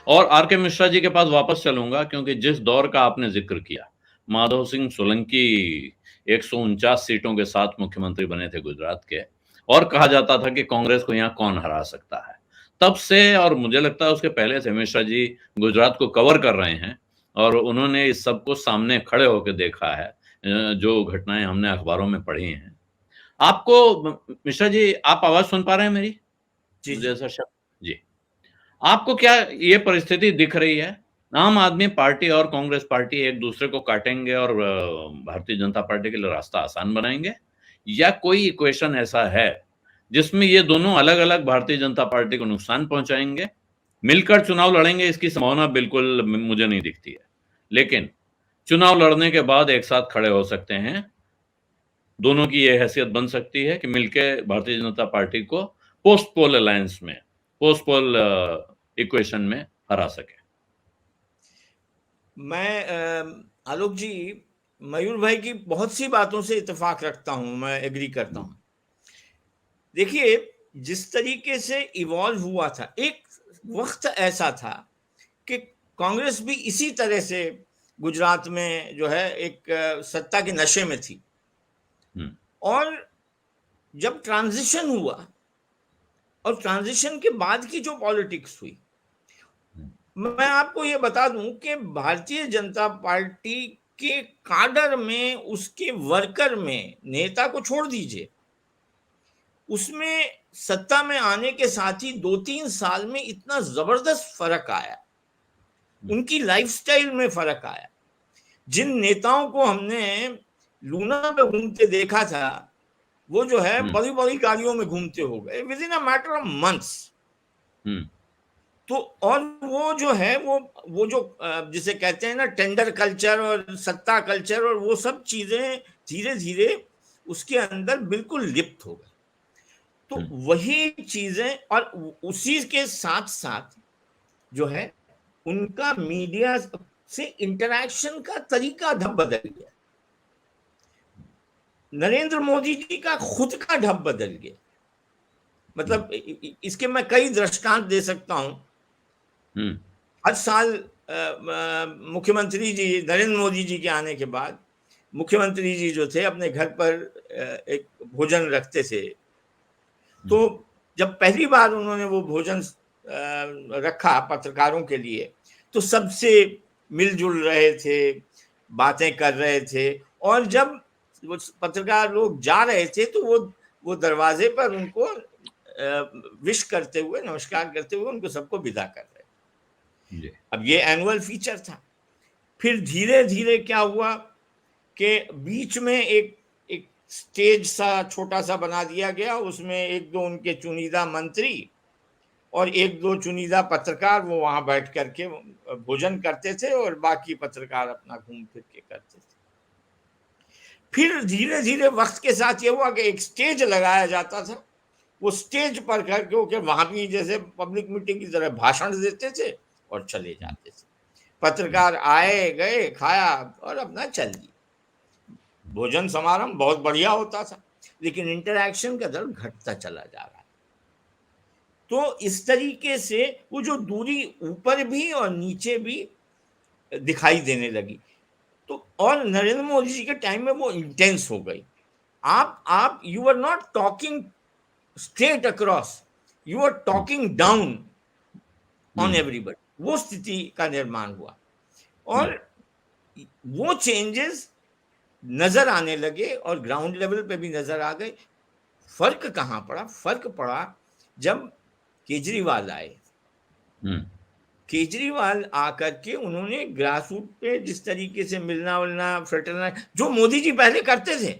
और आर के मिश्रा जी के पास वापस चलूंगा, क्योंकि जिस दौर का आपने जिक्र किया, माधव सिंह सोलंकी 149 सीटों के साथ मुख्यमंत्री बने थे गुजरात के, और कहा जाता था कि कांग्रेस को यहाँ कौन हरा सकता है। तब से, और मुझे लगता है उसके पहले से, मिश्रा जी गुजरात को कवर कर रहे हैं और उन्होंने इस सबको सामने खड़े होकर देखा है, जो घटनाएं हमने अखबारों में पढ़ी हैं। आपको मिश्रा जी, आप आवाज सुन पा रहे हैं मेरी? जी मुझे जी। ऐसा शक जी। आपको क्या ये परिस्थिति दिख रही है? आम आदमी पार्टी और कांग्रेस पार्टी एक दूसरे को काटेंगे और भारतीय जनता पार्टी के लिए रास्ता आसान बनाएंगे, या कोई इक्वेशन ऐसा है जिसमें ये दोनों अलग-अलग भारतीय जनता पार्टी को नुकसान पहुंचाएंगे? मिलकर चुनाव लड़ेंगे, इसकी संभावना बिल्कुल मुझे नहीं दिखती है। लेकिन चुनाव लड़ने के बाद एक साथ खड़े हो सकते हैं। दोनों की ये हैसियत बन सकती है कि मिलके भारतीय जनता पार्टी को पोस्ट पोल अलायंस में, पोस्ट पोल इक्वेशन में हरा सके। मैं आलोक जी, मयूर भाई की बहुत सी बातों से इत्तेफाक रखता हूं, मैं एग्री करता हूं। देखिए, जिस तरीके से इवॉल्व हुआ था, एक वक्त ऐसा था कि कांग्रेस भी इसी तरह से गुजरात में जो है एक सत्ता के नशे में थी। और जब ट्रांजिशन हुआ और ट्रांजिशन के बाद की जो पॉलिटिक्स हुई, मैं आपको ये बता दूं कि भारतीय जनता पार्टी के काडर में, उसके वर्कर में, नेता को छोड़ दीजिए, उसमें सत्ता में आने के साथ ही 2-3 साल में इतना जबरदस्त फर्क आया, उनकी लाइफस्टाइल में फर्क आया। जिन नेताओं को हमने लूना पे घूमते देखा था, वो जो है बड़ी बड़ी गाड़ियों में घूमते हो गए with in a matter of months. तो और वो जो है वो जो जिसे कहते हैं ना टेंडर कल्चर और सत्ता कल्चर और वो सब चीजें धीरे धीरे उसके अंदर बिल्कुल लिप्त हो गई। तो वही चीजें, और उसी के साथ साथ जो है उनका मीडिया से इंटरैक्शन का तरीका ढब बदल गया। नरेंद्र मोदी जी का खुद का ढब बदल गया। मतलब इसके मैं कई दृष्टांत दे सकता हूं। हर साल मुख्यमंत्री जी, नरेंद्र मोदी जी के आने के बाद मुख्यमंत्री जी जो थे अपने घर पर एक भोजन रखते थे। तो जब पहली बार उन्होंने वो भोजन रखा पत्रकारों के लिए, तो सबसे मिलजुल रहे थे, बातें कर रहे थे, और जब वो पत्रकार लोग जा रहे थे तो वो दरवाजे पर उनको विश करते हुए, नमस्कार करते हुए उनको सबको विदा कर रहे। अब ये एनुअल फीचर था। फिर धीरे धीरे क्या हुआ कि बीच में एक स्टेज सा छोटा सा बना दिया गया, उसमें एक दो उनके चुनिंदा मंत्री और एक दो चुनिंदा पत्रकार वो वहां बैठ करके भोजन करते थे, और बाकी पत्रकार अपना घूम फिर के करते थे। फिर धीरे धीरे वक्त के साथ ये हुआ कि एक स्टेज लगाया जाता था, वो स्टेज पर करके वहां भी जैसे पब्लिक मीटिंग की तरह भाषण देते थे और चले जाते थे। पत्रकार आए गए, खाया और अपना चल दिए। भोजन समारोह बहुत बढ़िया होता था, लेकिन इंटरैक्शन का दर घटता चला जा रहा है। तो इस तरीके से वो जो दूरी ऊपर भी और नीचे भी दिखाई देने लगी। तो और नरेंद्र मोदी जी के टाइम में वो इंटेंस हो गई। आप you are not talking straight across, you are talking down on everybody. वो स्थिति का निर्माण हुआ और वो चेंजेस नजर आने लगे और ग्राउंड लेवल पे भी नजर आ गए। फर्क कहां पड़ा? फर्क पड़ा जब केजरीवाल आए। केजरीवाल आकर के उन्होंने ग्रास रूट पे जिस तरीके से मिलना विलना, फ्रेटरना, जो मोदी जी पहले करते थे,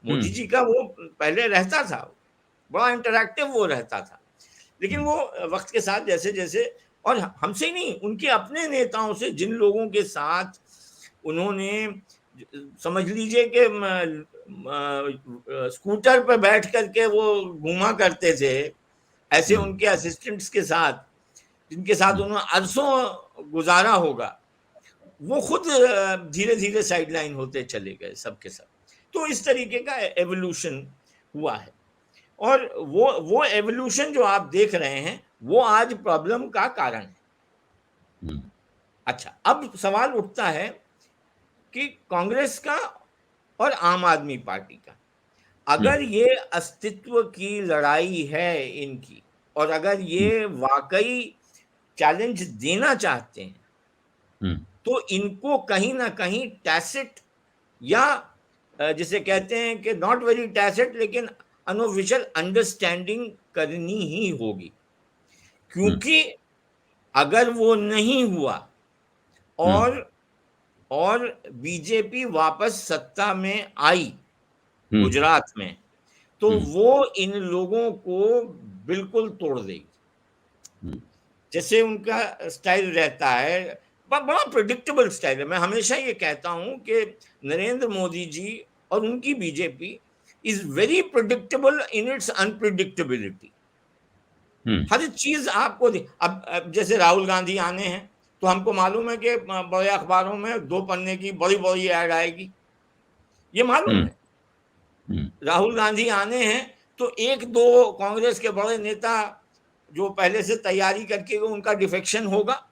मोदी जी का वो पहले रहता था, बड़ा इंटरैक्टिव वो रहता था। लेकिन वो वक्त के साथ जैसे जैसे, और हमसे ही नहीं, उनके अपने नेताओं से, जिन लोगों के साथ उन्होंने, समझ लीजिए कि स्कूटर पर बैठ करके वो घूमा करते थे, ऐसे उनके असिस्टेंट्स के साथ, जिनके साथ उन्होंने अरसों गुजारा होगा, वो खुद धीरे धीरे साइडलाइन होते चले गए सबके सब। तो इस तरीके का एवोल्यूशन हुआ है, और वो एवोल्यूशन जो आप देख रहे हैं वो आज प्रॉब्लम का कारण है। अच्छा, अब सवाल उठता है कि कांग्रेस का और आम आदमी पार्टी का, अगर ये अस्तित्व की लड़ाई है इनकी, और अगर ये वाकई चैलेंज देना चाहते हैं, तो इनको कहीं ना कहीं टैसिट या जिसे कहते हैं कि नॉट वेरी टैसिट लेकिन अनऑफिशियल अंडरस्टैंडिंग करनी ही होगी। क्योंकि अगर वो नहीं हुआ और बीजेपी वापस सत्ता में आई गुजरात में, तो वो इन लोगों को बिल्कुल तोड़ देगी। जैसे उनका स्टाइल रहता है, बड़ा प्रिडिक्टेबल स्टाइल है। मैं हमेशा ये कहता हूं कि नरेंद्र मोदी जी और उनकी BJP is very predictable in its unpredictability. हर चीज आपको अब जैसे राहुल गांधी आने हैं, तो हमको मालूम है कि बड़े अखबारों में 2 पन्ने की बड़ी बड़ी ऐड आएगी, ये मालूम है। राहुल गांधी आने हैं तो 1-2 कांग्रेस के बड़े नेता जो पहले से तैयारी करके उनका डिफेक्शन होगा,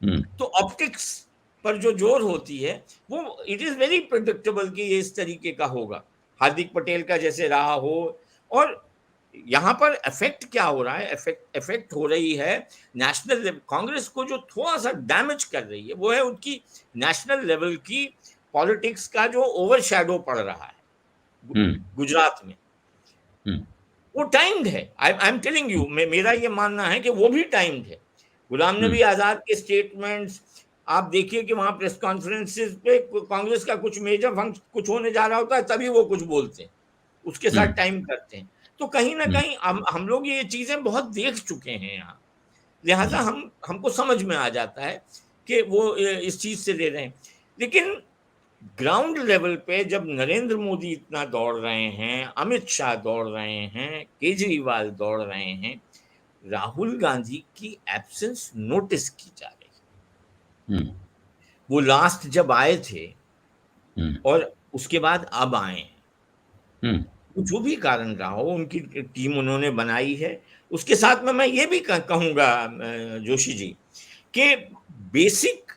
तो ऑप्टिक्स पर जो जोर होती है वो इट इज वेरी प्रिडिक्टेबल कि ये इस तरीके का होगा, हार्दिक पटेल का जैसे रहा हो। और यहां पर इफेक्ट क्या हो रहा है, इफेक्ट हो रही है नेशनल कांग्रेस को जो थोड़ा सा डैमेज कर रही है वो है उनकी नेशनल लेवल की पॉलिटिक्स का जो ओवरशैडो पड़ रहा है गुजरात में। वो टाइम्ड है, आई एम टेलिंग यू, मेरा ये मानना है कि वो भी टाइम्ड है। गुलाम नबी आजाद के स्टेटमेंट्स आप देखिए कि वहां प्रेस कॉन्फ्रेंसेस पे कांग्रेस का कुछ मेजर फंक्शन कुछ होने जा रहा होता है तभी वो कुछ बोलते हैं, उसके साथ टाइम करते हैं। तो कहीं ना कहीं हम लोग ये चीजें बहुत देख चुके हैं यहाँ, लिहाजा हमको समझ में आ जाता है कि वो इस चीज से ले रहे हैं। लेकिन ग्राउंड लेवल पे जब नरेंद्र मोदी इतना दौड़ रहे हैं, अमित शाह दौड़ रहे हैं, केजरीवाल दौड़ रहे हैं, राहुल गांधी की एब्सेंस नोटिस की जा रही है। वो लास्ट जब आए थे और उसके बाद अब आए हैं, जो भी कारण रहा हो उनकी टीम उन्होंने बनाई है। उसके साथ में मैं ये भी कहूंगा जोशी जी कि बेसिक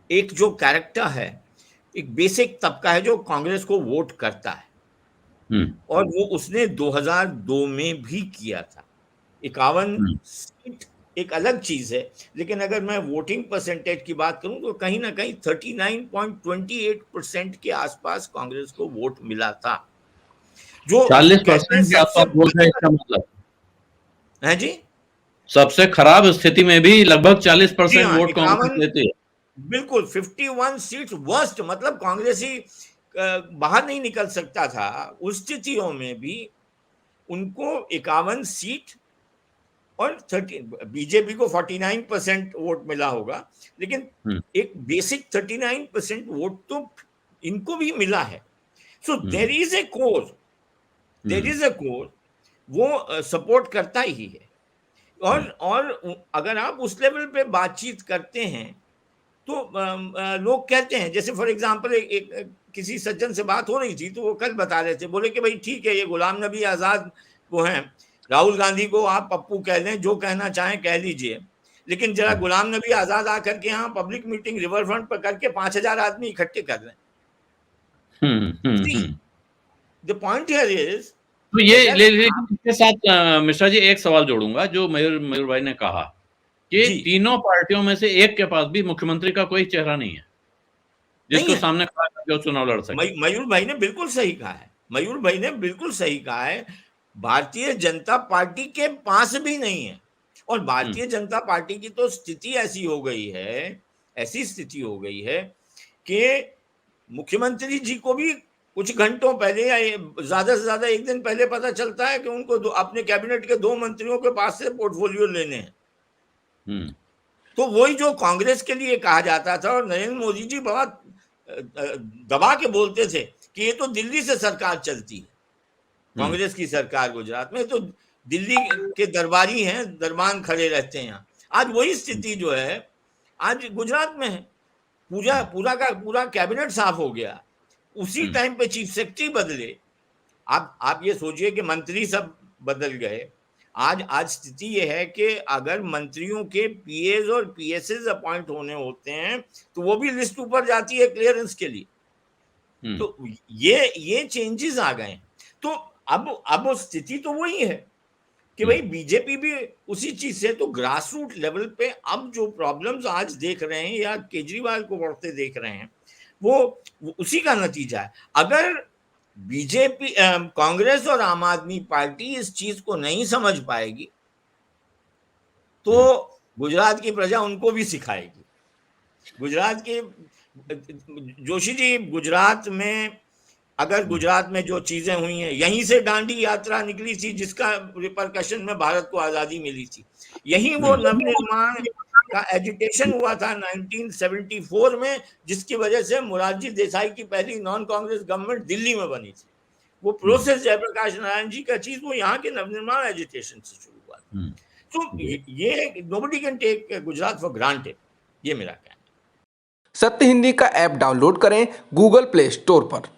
एक जो कैरेक्टर है, एक बेसिक तबका है जो कांग्रेस को वोट करता है, और वो उसने 2002 में भी किया था। 51 सीट एक अलग चीज है, लेकिन अगर मैं वोटिंग परसेंटेज की बात करूं तो कहीं ना कहीं 39.28% के आसपास कांग्रेस को वोट मिला था, जो 40% के आसपास वोट है, इसका मतलब है जी। सबसे खराब स्थिति में भी लगभग 40% वोट कांग्रेस लेती है। बिल्कुल 51 सीट्स वर्स्ट, मतलब कांग्रेसी बाहर नहीं निकल सकता था। उस स्थितियों में भी उनको 51 सीट और 30, बीजेपी को 49% वोट मिला होगा, लेकिन एक बेसिक 39% वोट तो इनको भी मिला है। So there is a core, वो सपोर्ट करता ही है। और अगर आप उस लेवल पे बातचीत करते हैं तो लोग कहते हैं, जैसे फॉर एग्जांपल किसी सज्जन से बात हो रही थी तो वो कल बता रहे थे, बोले कि भाई ठीक है, ये गुलाम नबी आजाद वो हैं, राहुल गांधी को आप पप्पू कह लें, जो कहना चाहें कह लीजिए, लेकिन जरा गुलाम नबी आजाद आकर के यहाँ पब्लिक मीटिंग रिवर फ्रंट पर करके 5000 आदमी इकट्ठे कर लें। द पॉइंट हियर इज, तो ये इसके साथ मिश्रा जी एक सवाल जोड़ूंगा जो मयूर भाई ने कहा कि तीनों पार्टियों में से एक के पास भी मुख्यमंत्री का कोई चेहरा नहीं है जिसको सामने खड़ा करके चुनाव लड़ सके। मयूर भाई ने बिल्कुल सही कहा है, मयूर भाई ने बिल्कुल सही कहा है। भारतीय जनता पार्टी के पास भी नहीं है, और भारतीय जनता पार्टी की तो स्थिति ऐसी हो गई है, ऐसी स्थिति हो गई है कि मुख्यमंत्री जी को भी कुछ घंटों पहले या ज्यादा से ज्यादा एक दिन पहले पता चलता है कि उनको अपने कैबिनेट के 2 मंत्रियों के पास से पोर्टफोलियो लेने हैं। तो वही जो कांग्रेस के लिए कहा जाता था, और नरेंद्र मोदी जी बड़ा दबा के बोलते थे कि ये तो दिल्ली से सरकार चलती है, कांग्रेस की सरकार गुजरात में तो दिल्ली के दरबारी हैं, दरबान खड़े रहते हैं यहाँ। आज वही स्थिति जो है आज गुजरात में है, पूरा कैबिनेट साफ हो गया, उसी टाइम पे चीफ सेक्रेटरी बदले। आप ये सोचिए कि मंत्री सब बदल गए, आज स्थिति ये है कि अगर मंत्रियों के पीएज और पीएसएस अपॉइंट होने होते हैं तो वो भी लिस्ट ऊपर जाती है क्लियरेंस के लिए। तो ये चेंजेस आ गए। तो अब स्थिति तो वही है कि भाई बीजेपी भी उसी चीज से, तो ग्रास रूट लेवल पे अब जो प्रॉब्लम्स आज देख रहे हैं या केजरीवाल को बढ़ते देख रहे हैं वो उसी का नतीजा है। अगर बीजेपी, कांग्रेस और आम आदमी पार्टी इस चीज को नहीं समझ पाएगी तो गुजरात की प्रजा उनको भी सिखाएगी। गुजरात के जोशी जी, गुजरात में अगर गुजरात में जो चीजें हुई हैं, यहीं से दांडी यात्रा निकली थी जिसका रिपरकशन में भारत को आजादी मिली थी, यहीं वो नवनिर्माण का एजिटेशन हुआ था 1974 में, जिसकी वजह से मोरारजी देसाई की पहली नॉन कांग्रेस गवर्नमेंट दिल्ली में बनी थी। वो प्रोसेस जयप्रकाश नारायण जी का चीज वो यहाँ के नवनिर्माण एजिटेशन से शुरू हुआ। तो ये nobody can take Gujarat for granted, ये मेरा कहना है। सत्य हिंदी का ऐप डाउनलोड करें गूगल प्ले स्टोर पर।